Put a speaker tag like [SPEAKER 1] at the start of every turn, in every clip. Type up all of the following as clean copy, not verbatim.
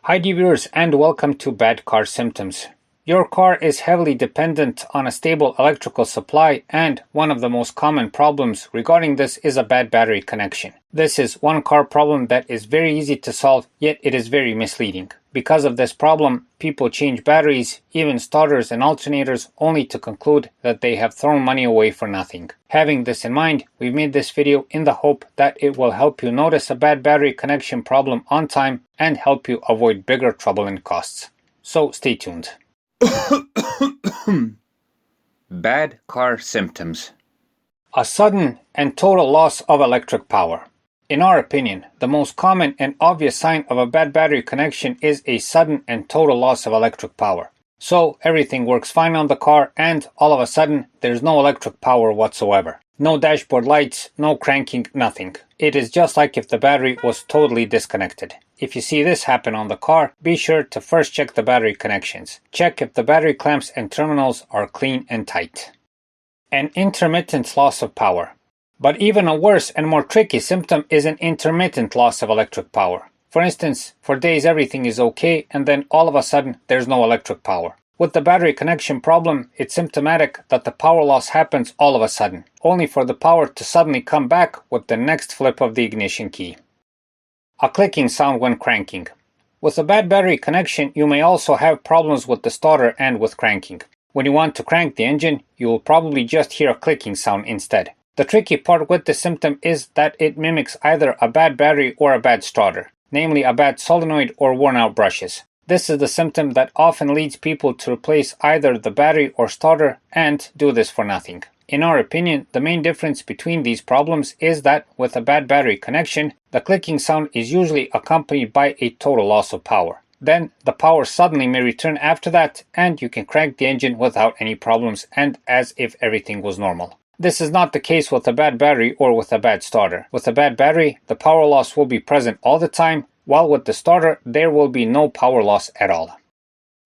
[SPEAKER 1] Hi viewers and welcome to Bad Car Symptoms. Your car is heavily dependent on a stable electrical supply, and one of the most common problems regarding this is a bad battery connection. This is one car problem that is very easy to solve, yet it is very misleading. Because of this problem, people change batteries, even starters and alternators, only to conclude that they have thrown money away for nothing. Having this in mind, we've made this video in the hope that it will help you notice a bad battery connection problem on time and help you avoid bigger trouble and costs. So stay tuned. Bad car symptoms. A sudden and total loss of electric power. In our opinion, the most common and obvious sign of a bad battery connection is a sudden and total loss of electric power. So everything works fine on the car and all of a sudden there's no electric power whatsoever. No dashboard lights, no cranking, nothing. It is just like if the battery was totally disconnected. If you see this happen on the car, be sure to first check the battery connections. Check if the battery clamps and terminals are clean and tight. An intermittent loss of power. But even a worse and more tricky symptom is an intermittent loss of electric power. For instance, for days everything is okay and then all of a sudden there's no electric power. With the battery connection problem, it's symptomatic that the power loss happens all of a sudden, only for the power to suddenly come back with the next flip of the ignition key. A clicking sound when cranking. With a bad battery connection, you may also have problems with the starter and with cranking. When you want to crank the engine, you will probably just hear a clicking sound instead. The tricky part with this symptom is that it mimics either a bad battery or a bad starter, namely a bad solenoid or worn out brushes. This is the symptom that often leads people to replace either the battery or starter and do this for nothing. In our opinion, the main difference between these problems is that with a bad battery connection, the clicking sound is usually accompanied by a total loss of power. Then the power suddenly may return after that and you can crank the engine without any problems and as if everything was normal. This is not the case with a bad battery or with a bad starter. With a bad battery, the power loss will be present all the time, while with the starter, there will be no power loss at all.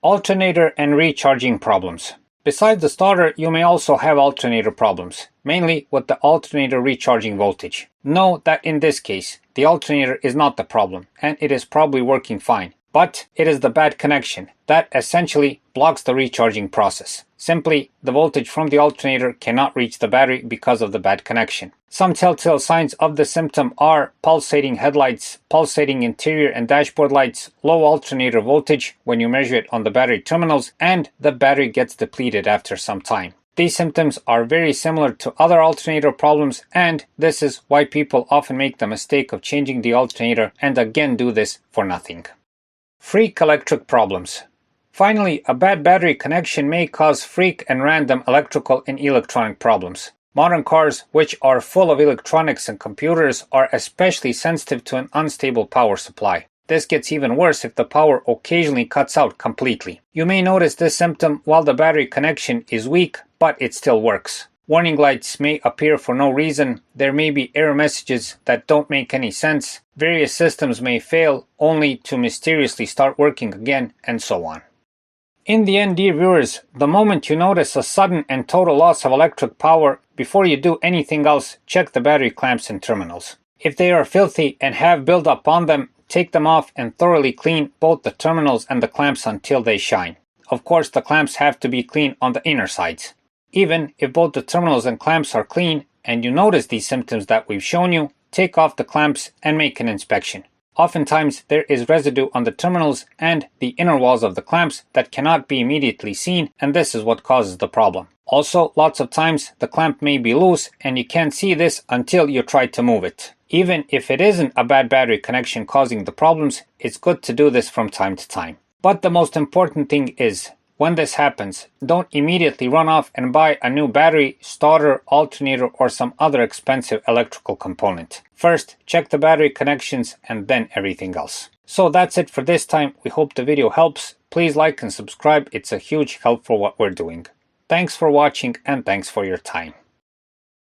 [SPEAKER 1] Alternator and recharging problems. Besides the starter, you may also have alternator problems, mainly with the alternator recharging voltage. Know that in this case, the alternator is not the problem, and it is probably working fine. But it is the bad connection that essentially blocks the recharging process. Simply, the voltage from the alternator cannot reach the battery because of the bad connection. Some telltale signs of the symptom are pulsating headlights, pulsating interior and dashboard lights, low alternator voltage when you measure it on the battery terminals, and the battery gets depleted after some time. These symptoms are very similar to other alternator problems, and this is why people often make the mistake of changing the alternator and again do this for nothing. Freak electric problems. Finally, a bad battery connection may cause freak and random electrical and electronic problems. Modern cars, which are full of electronics and computers, are especially sensitive to an unstable power supply. This gets even worse if the power occasionally cuts out completely. You may notice this symptom while the battery connection is weak, but it still works. Warning lights may appear for no reason, there may be error messages that don't make any sense, various systems may fail only to mysteriously start working again, and so on. In the end, dear viewers, the moment you notice a sudden and total loss of electric power, before you do anything else, check the battery clamps and terminals. If they are filthy and have buildup on them, take them off and thoroughly clean both the terminals and the clamps until they shine. Of course, the clamps have to be clean on the inner sides. Even if both the terminals and clamps are clean and you notice these symptoms that we've shown you, take off the clamps and make an inspection. Oftentimes there is residue on the terminals and the inner walls of the clamps that cannot be immediately seen, and this is what causes the problem. Also, lots of times the clamp may be loose and you can't see this until you try to move it. Even if it isn't a bad battery connection causing the problems, it's good to do this from time to time. But the most important thing is, when this happens, don't immediately run off and buy a new battery, starter, alternator, or some other expensive electrical component. First, check the battery connections and then everything else. So that's it for this time. We hope the video helps. Please like and subscribe. It's a huge help for what we're doing. Thanks for watching and thanks for your time.